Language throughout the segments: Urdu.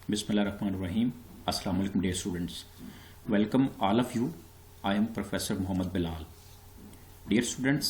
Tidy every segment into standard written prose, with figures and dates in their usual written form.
Bismillahirrahmanirrahim. Assalamu alaikum dear students. Welcome all of you. I am Professor Mohammad Bilal. Dear students,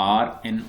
R.N.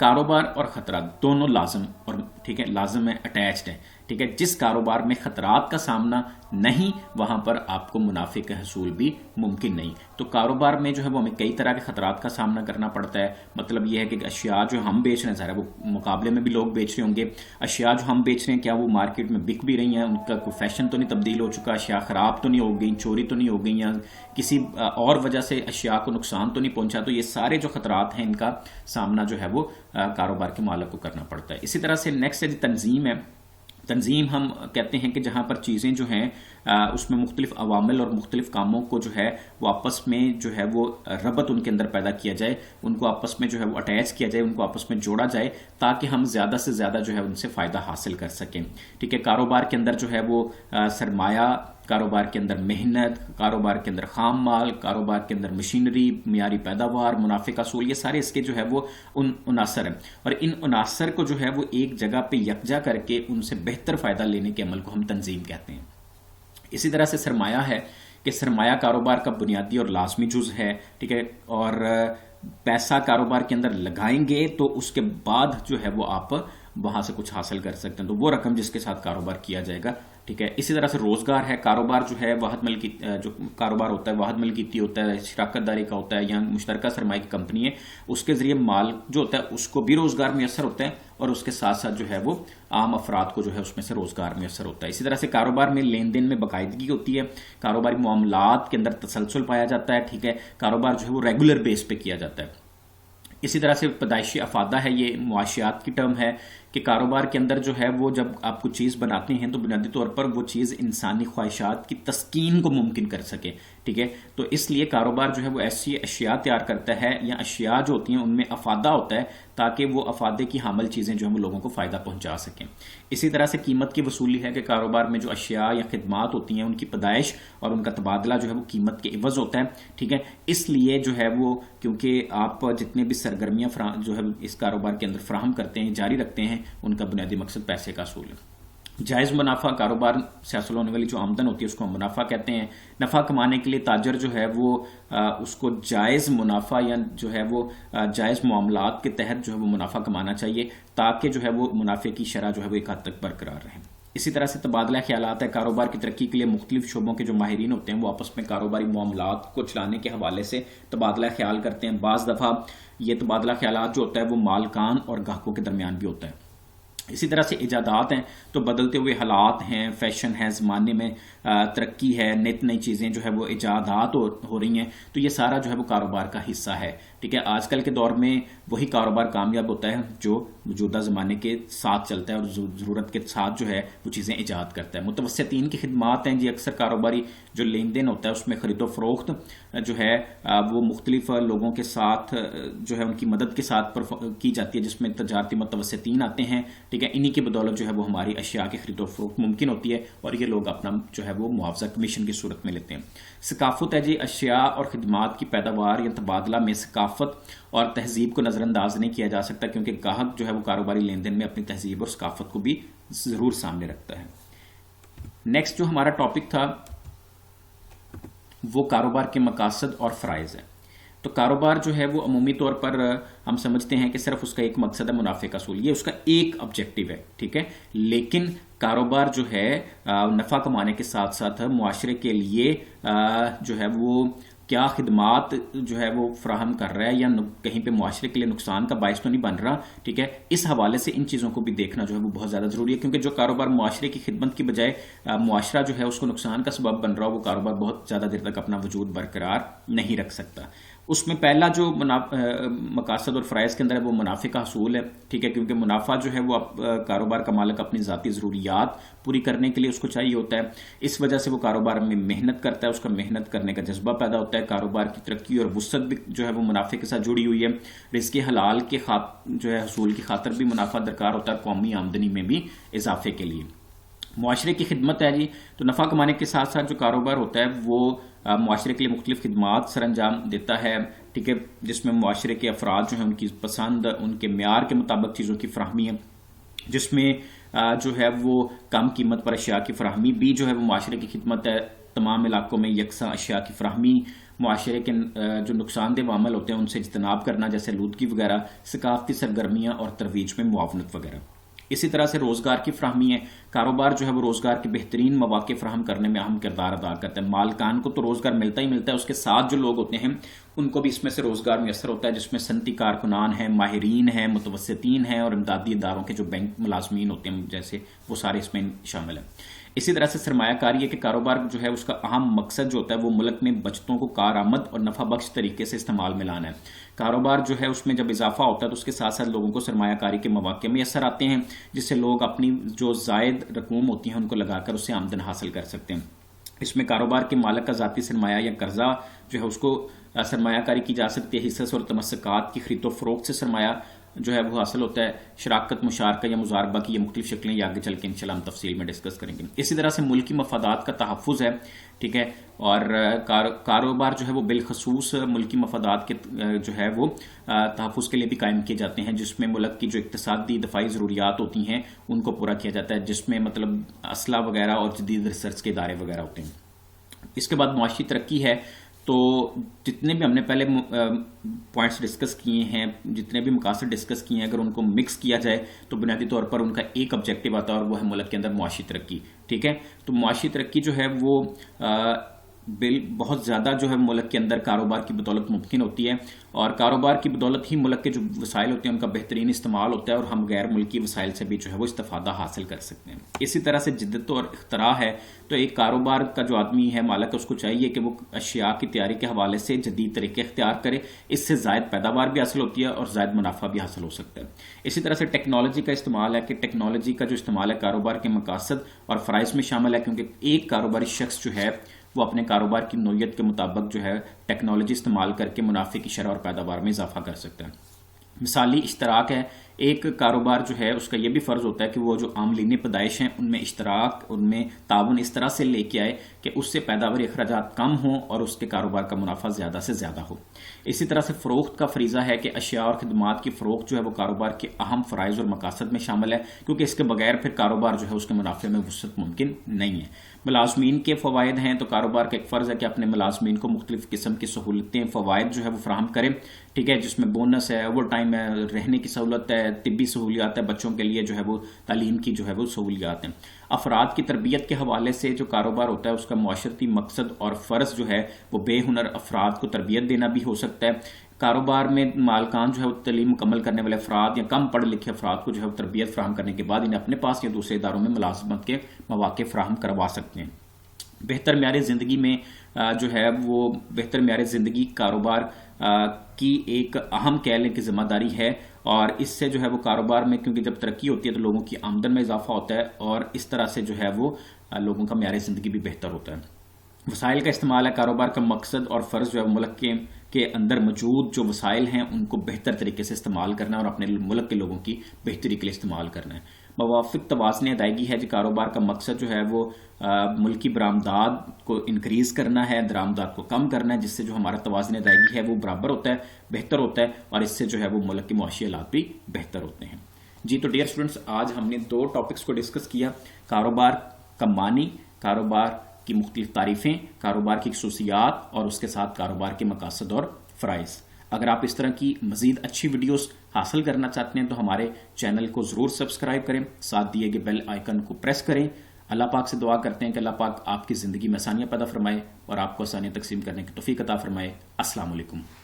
کاروبار اور خطرات دونوں لازم اور ٹھیک ہے لازم ہے، اٹیچڈ ہے، ٹھیک ہے. جس کاروبار میں خطرات کا سامنا نہیں وہاں پر آپ کو منافع کا حصول بھی ممکن نہیں. تو کاروبار میں جو ہے وہ ہمیں کئی طرح کے خطرات کا سامنا کرنا پڑتا ہے. مطلب یہ ہے کہ اشیاء جو ہم بیچ رہے ہیں، ظاہر ہے وہ مقابلے میں بھی لوگ بیچ رہے ہوں گے. اشیاء جو ہم بیچ رہے ہیں کیا وہ مارکیٹ میں بک بھی رہی ہیں، ان کا کوئی فیشن تو نہیں تبدیل ہو چکا، اشیاء خراب تو نہیں ہو گئی، چوری تو نہیں ہو گئی، یا کسی اور وجہ سے اشیاء کو نقصان تو نہیں پہنچا. تو یہ سارے جو خطرات ہیں ان کا سامنا جو ہے وہ کاروبار کے مالک کو کرنا پڑتا ہے. اسی طرح سے نیکسٹ تنظیم ہے. تنظیم ہم کہتے ہیں کہ جہاں پر چیزیں جو ہیں اس میں مختلف عوامل اور مختلف کاموں کو جو ہے وہ آپس میں جو ہے وہ ربط ان کے اندر پیدا کیا جائے، ان کو آپس میں جو ہے وہ اٹیچ کیا جائے، ان کو آپس میں جوڑا جائے تاکہ ہم زیادہ سے زیادہ جو ہے ان سے فائدہ حاصل کر سکیں. ٹھیک ہے. کاروبار کے اندر جو ہے وہ سرمایہ، کاروبار کے اندر محنت، کاروبار کے اندر خام مال، کاروبار کے اندر مشینری، معیاری پیداوار، منافع کا اصول، یہ سارے اس کے جو ہے وہ عناصر ہیں. اور ان عناصر کو جو ہے وہ ایک جگہ پہ یکجا کر کے ان سے بہتر فائدہ لینے کے عمل کو ہم تنظیم کہتے ہیں. اسی طرح سے سرمایہ ہے کہ سرمایہ کاروبار کا بنیادی اور لازمی جز ہے. ٹھیک ہے. اور پیسہ کاروبار کے اندر لگائیں گے تو اس کے بعد جو ہے وہ آپ وہاں سے کچھ حاصل کر سکتے ہیں، تو وہ رقم جس کے ساتھ کاروبار کیا جائے گا. ٹھیک ہے. اسی طرح سے روزگار ہے. کاروبار جو ہے واحد ملکی جو کاروبار ہوتا ہے واحد ملکیتی ہوتا ہے، شراکت داری کا ہوتا ہے یا مشترکہ سرمایہ کی کمپنی ہے، اس کے ذریعے مال جو ہوتا ہے اس کو بھی روزگار میسر ہوتا ہے اور اس کے ساتھ ساتھ جو ہے وہ عام افراد کو جو ہے اس میں سے روزگار میسر ہوتا ہے. اسی طرح سے کاروبار میں لین دین میں باقاعدگی ہوتی ہے، کاروباری معاملات کے اندر تسلسل پایا جاتا ہے. ٹھیک ہے. کاروبار جو ہے وہ ریگولر بیس پہ کیا جاتا ہے. اسی طرح سے پیدائشی افادہ ہے، یہ معاشیات کی ٹرم ہے کہ کاروبار کے اندر جو ہے وہ جب آپ کو چیز بناتے ہیں تو بنیادی طور پر وہ چیز انسانی خواہشات کی تسکین کو ممکن کر سکے. ٹھیک ہے. تو اس لیے کاروبار جو ہے وہ ایسی اشیاء تیار کرتا ہے یا اشیاء جو ہوتی ہیں ان میں افادہ ہوتا ہے تاکہ وہ افادے کی حامل چیزیں جو ہیں وہ لوگوں کو فائدہ پہنچا سکیں. اسی طرح سے قیمت کی وصولی ہے کہ کاروبار میں جو اشیاء یا خدمات ہوتی ہیں ان کی پیدائش اور ان کا تبادلہ جو ہے وہ قیمت کے عوض ہوتا ہے. ٹھیک ہے. اس لیے جو ہے وہ کیونکہ آپ جتنے بھی سرگرمیاں جو ہے اس کاروبار کے اندر فراہم کرتے ہیں، جاری رکھتے ہیں، ان کا بنیادی مقصد پیسے کا حصول ہے. جائز منافع، کاروبار سے حاصل ہونے والی جو آمدن ہوتی ہے اس کو ہم منافع کہتے ہیں. نفع کمانے کے لیے تاجر جو ہے وہ اس کو جائز منافع یا جو ہے وہ جائز معاملات کے تحت جو ہے وہ منافع کمانا چاہیے تاکہ جو ہے وہ منافع کی شرح جو ہے وہ ایک حد تک برقرار رہے. اسی طرح سے تبادلہ خیالات ہے. کاروبار کی ترقی کے لیے مختلف شعبوں کے جو ماہرین ہوتے ہیں وہ آپس میں کاروباری معاملات کو چلانے کے حوالے سے تبادلہ خیال کرتے ہیں. بعض دفعہ یہ تبادلہ خیالات جو ہوتا ہے وہ مالکان اور گاہکوں کے درمیان بھی ہوتا ہے. اسی طرح سے ایجادات ہیں تو بدلتے ہوئے حالات ہیں، فیشن ہے، زمانے میں ترقی ہے، نئی چیزیں جو ہے وہ ایجادات ہو رہی ہیں، تو یہ سارا جو ہے وہ کاروبار کا حصہ ہے. ٹھیک ہے. آج کل کے دور میں وہی کاروبار کامیاب ہوتا ہے جو موجودہ زمانے کے ساتھ چلتا ہے اور ضرورت کے ساتھ جو ہے وہ چیزیں ایجاد کرتا ہے. متوسطین کی خدمات ہیں جی. اکثر کاروباری جو لین دین ہوتا ہے اس میں خرید و فروخت جو ہے وہ مختلف لوگوں کے ساتھ جو ہے ان کی مدد کے ساتھ کی جاتی ہے جس میں تجارتی متوسطین آتے ہیں. ٹھیک ہے. انہی کی بدولت جو ہے وہ ہماری اشیاء کی خرید و فروخت ممکن ہوتی ہے اور یہ لوگ اپنا جو ہے وہ معاوضہ کمیشن کی صورت میں لیتے ہیں. ثقافت ہے جی. اشیاء اور خدمات کی پیداوار یا تبادلہ میں ثقافت اور تہذیب کو نظر انداز نہیں کیا جا سکتا کیونکہ گاہک جو ہے وہ کاروباری لین دین میں اپنی تہذیب اور ثقافت کو بھی ضرور سامنے رکھتا ہے. نیکسٹ جو ہمارا ٹاپک تھا وہ کاروبار کے مقاصد اور فرائض ہے. تو کاروبار جو ہے وہ عمومی طور پر ہم سمجھتے ہیں کہ صرف اس کا ایک مقصد ہے منافع کا حصول، یہ اس کا ایک آبجیکٹو ہے. ٹھیک ہے. لیکن کاروبار جو ہے نفع کمانے کے ساتھ ساتھ معاشرے کے لیے جو ہے وہ کیا خدمات جو ہے وہ فراہم کر رہا ہے یا کہیں پہ معاشرے کے لیے نقصان کا باعث تو نہیں بن رہا. ٹھیک ہے. اس حوالے سے ان چیزوں کو بھی دیکھنا جو ہے وہ بہت زیادہ ضروری ہے کیونکہ جو کاروبار معاشرے کی خدمت کی بجائے معاشرہ جو ہے اس کو نقصان کا سبب بن رہا ہو وہ کاروبار بہت زیادہ دیر تک اپنا وجود برقرار نہیں رکھ سکتا. اس میں پہلا جو مقاصد اور فرائض کے اندر ہے وہ منافع کا حصول ہے. ٹھیک ہے. کیونکہ منافع جو ہے وہ کاروبار کا مالک اپنی ذاتی ضروریات پوری کرنے کے لیے اس کو چاہیے ہوتا ہے. اس وجہ سے وہ کاروبار میں محنت کرتا ہے، اس کا محنت کرنے کا جذبہ پیدا ہوتا ہے. کاروبار کی ترقی اور وسعت بھی جو ہے وہ منافع کے ساتھ جڑی ہوئی ہے. رزق حلال کے جو ہے حصول کی خاطر بھی منافع درکار ہوتا ہے، قومی آمدنی میں بھی اضافے کے لیے. معاشرے کی خدمت ہے جی. تو نفع کمانے کے ساتھ ساتھ جو کاروبار ہوتا ہے وہ معاشرے کے لیے مختلف خدمات سر انجام دیتا ہے. ٹھیک ہے. جس میں معاشرے کے افراد جو ہیں ان کی پسند، ان کے معیار کے مطابق چیزوں کی فراہمی ہے، جس میں جو ہے وہ کم قیمت پر اشیاء کی فراہمی بھی جو ہے وہ معاشرے کی خدمت ہے. تمام علاقوں میں یکساں اشیاء کی فراہمی معاشرے کے جو نقصان دہ عوامل ہوتے ہیں ان سے اجتناب کرنا جیسے آلودگی وغیرہ، ثقافتی سرگرمیاں اور ترویج میں معاونت وغیرہ۔ اسی طرح سے روزگار کی فراہمی ہے، کاروبار جو ہے وہ روزگار کے بہترین مواقع فراہم کرنے میں اہم کردار ادا کرتا ہے۔ مالکان کو تو روزگار ملتا ہی ملتا ہے، اس کے ساتھ جو لوگ ہوتے ہیں ان کو بھی اس میں سے روزگار میسر ہوتا ہے، جس میں صنعتی کارکنان ہیں، ماہرین ہیں، متوسطین ہیں اور امدادی اداروں کے جو بینک ملازمین ہوتے ہیں جیسے، وہ سارے اس میں شامل ہیں۔ اسی طرح سے سرمایہ کاری ہے کہ کاروبار جو ہے اس کا اہم مقصد جو ہوتا ہے وہ ملک میں بچتوں کو کارآمد اور نفع بخش طریقے سے استعمال میں لانا ہے۔ کاروبار جو ہے اس میں جب اضافہ ہوتا ہے تو اس کے ساتھ ساتھ لوگوں کو سرمایہ کاری کے مواقع میسر آتے ہیں، جس سے لوگ اپنی جو زائد رقوم ہوتی ہیں ان کو لگا کر اس سے آمدن حاصل کر سکتے ہیں۔ اس میں کاروبار کے مالک کا ذاتی سرمایہ یا قرضہ جو ہے اس کو سرمایہ کاری کی جا سکتی ہے، حصص اور تمسکات کی خرید و فروخت سے سرمایہ جو ہے وہ حاصل ہوتا ہے، شراکت، مشارکہ یا مضاربہ کی یہ مختلف شکلیں یہ آگے چل کے انشاءاللہ ہم تفصیل میں ڈسکس کریں گے۔ اسی طرح سے ملکی مفادات کا تحفظ ہے، ٹھیک ہے، اور کاروبار جو ہے وہ بالخصوص ملکی مفادات کے جو ہے وہ تحفظ کے لیے بھی قائم کیے جاتے ہیں، جس میں ملک کی جو اقتصادی دفاعی ضروریات ہوتی ہیں ان کو پورا کیا جاتا ہے، جس میں مطلب اسلحہ وغیرہ اور جدید ریسرچ کے ادارے وغیرہ ہوتے ہیں۔ اس کے بعد معاشی ترقی ہے، تو جتنے بھی ہم نے پہلے پوائنٹس ڈسکس کیے ہیں، جتنے بھی مقاصد ڈسکس کیے ہیں، اگر ان کو مکس کیا جائے تو بنیادی طور پر ان کا ایک آبجیکٹو آتا ہے اور وہ ہے ملک کے اندر معاشی ترقی، ٹھیک ہے۔ تو معاشی ترقی جو ہے وہ بہت زیادہ جو ہے ملک کے اندر کاروبار کی بدولت ممکن ہوتی ہے، اور کاروبار کی بدولت ہی ملک کے جو وسائل ہوتے ہیں ان کا بہترین استعمال ہوتا ہے، اور ہم غیر ملکی وسائل سے بھی جو ہے وہ استفادہ حاصل کر سکتے ہیں۔ اسی طرح سے جدت اور اختراع ہے، تو ایک کاروبار کا جو آدمی ہے مالک، اس کو چاہیے کہ وہ اشیاء کی تیاری کے حوالے سے جدید طریقے اختیار کرے، اس سے زائد پیداوار بھی حاصل ہوتی ہے اور زائد منافع بھی حاصل ہو سکتا ہے۔ اسی طرح سے ٹیکنالوجی کا استعمال ہے کہ ٹیکنالوجی کا جو استعمال ہے کاروبار کے مقاصد اور فرائض میں شامل ہے، کیونکہ ایک کاروباری شخص جو ہے وہ اپنے کاروبار کی نوعیت کے مطابق جو ہے ٹیکنالوجی استعمال کر کے منافع کی شرح اور پیداوار میں اضافہ کر سکتا ہے۔ مثالی اشتراک ہے، ایک کاروبار جو ہے اس کا یہ بھی فرض ہوتا ہے کہ وہ جو عاملین پیدائش ہیں ان میں اشتراک، ان میں تعاون اس طرح سے لے کے آئے کہ اس سے پیداواری اخراجات کم ہوں اور اس کے کاروبار کا منافع زیادہ سے زیادہ ہو۔ اسی طرح سے فروخت کا فریضہ ہے کہ اشیاء اور خدمات کی فروخت جو ہے وہ کاروبار کے اہم فرائض اور مقاصد میں شامل ہے، کیونکہ اس کے بغیر پھر کاروبار جو ہے اس کے منافع میں وسعت ممکن نہیں ہے۔ ملازمین کے فوائد ہیں، تو کاروبار کا ایک فرض ہے کہ اپنے ملازمین کو مختلف قسم کی سہولتیں، فوائد جو ہے وہ فراہم کرے، ٹھیک ہے، جس میں بونس ہے، اوور ٹائم ہے، رہنے کی سہولت ہے، طبی سہولیات ہے، بچوں کے لیے جو ہے وہ تعلیم کی جو ہے وہ سہولیات ہیں۔ افراد کی تربیت کے حوالے سے جو کاروبار ہوتا ہے اس کا معاشرتی مقصد اور فرض جو ہے وہ بے ہنر افراد کو تربیت دینا بھی ہو سکتا ہے۔ کاروبار میں مالکان جو ہے وہ تعلیم مکمل کرنے والے افراد یا کم پڑھے لکھے افراد کو جو ہے وہ تربیت فراہم کرنے کے بعد انہیں اپنے پاس یا دوسرے اداروں میں ملازمت کے مواقع فراہم کروا سکتے ہیں۔ بہتر معیار زندگی میں جو ہے وہ بہتر معیار زندگی کاروبار کی ایک اہم کہہ لیں کہ ذمہ داری ہے، اور اس سے جو ہے وہ کاروبار میں کیونکہ جب ترقی ہوتی ہے تو لوگوں کی آمدن میں اضافہ ہوتا ہے، اور اس طرح سے جو ہے وہ لوگوں کا معیار زندگی بھی بہتر ہوتا ہے۔ وسائل کا استعمال ہے، کاروبار کا مقصد اور فرض جو ہے ملک کے اندر موجود جو وسائل ہیں ان کو بہتر طریقے سے استعمال کرنا اور اپنے ملک کے لوگوں کی بہتری کے لیے استعمال کرنا ہے۔ موافق توازن ادائیگی ہے، جو کاروبار کا مقصد جو ہے وہ ملکی برآمدات کو انکریز کرنا ہے، درآمدات کو کم کرنا ہے، جس سے جو ہمارا توازن ادائیگی ہے وہ برابر ہوتا ہے، بہتر ہوتا ہے، اور اس سے جو ہے وہ ملک کے معاشی حالات بھی بہتر ہوتے ہیں۔ جی تو ڈیئر اسٹوڈنٹس، آج ہم نے 2 ٹاپکس کو ڈسکس کیا، کاروبار کا معنی، کاروبار کی مختلف تعریفیں، کاروبار کی خصوصیات، اور اس کے ساتھ کاروبار کے مقاصد اور فرائض۔ اگر آپ اس طرح کی مزید اچھی ویڈیوز حاصل کرنا چاہتے ہیں تو ہمارے چینل کو ضرور سبسکرائب کریں، ساتھ دیے گئے بیل آئیکن کو پریس کریں۔ اللہ پاک سے دعا کرتے ہیں کہ اللہ پاک آپ کی زندگی میں آسانیاں پیدا فرمائے اور آپ کو آسانیاں تقسیم کرنے کی توفیق عطا فرمائے۔ السلام علیکم۔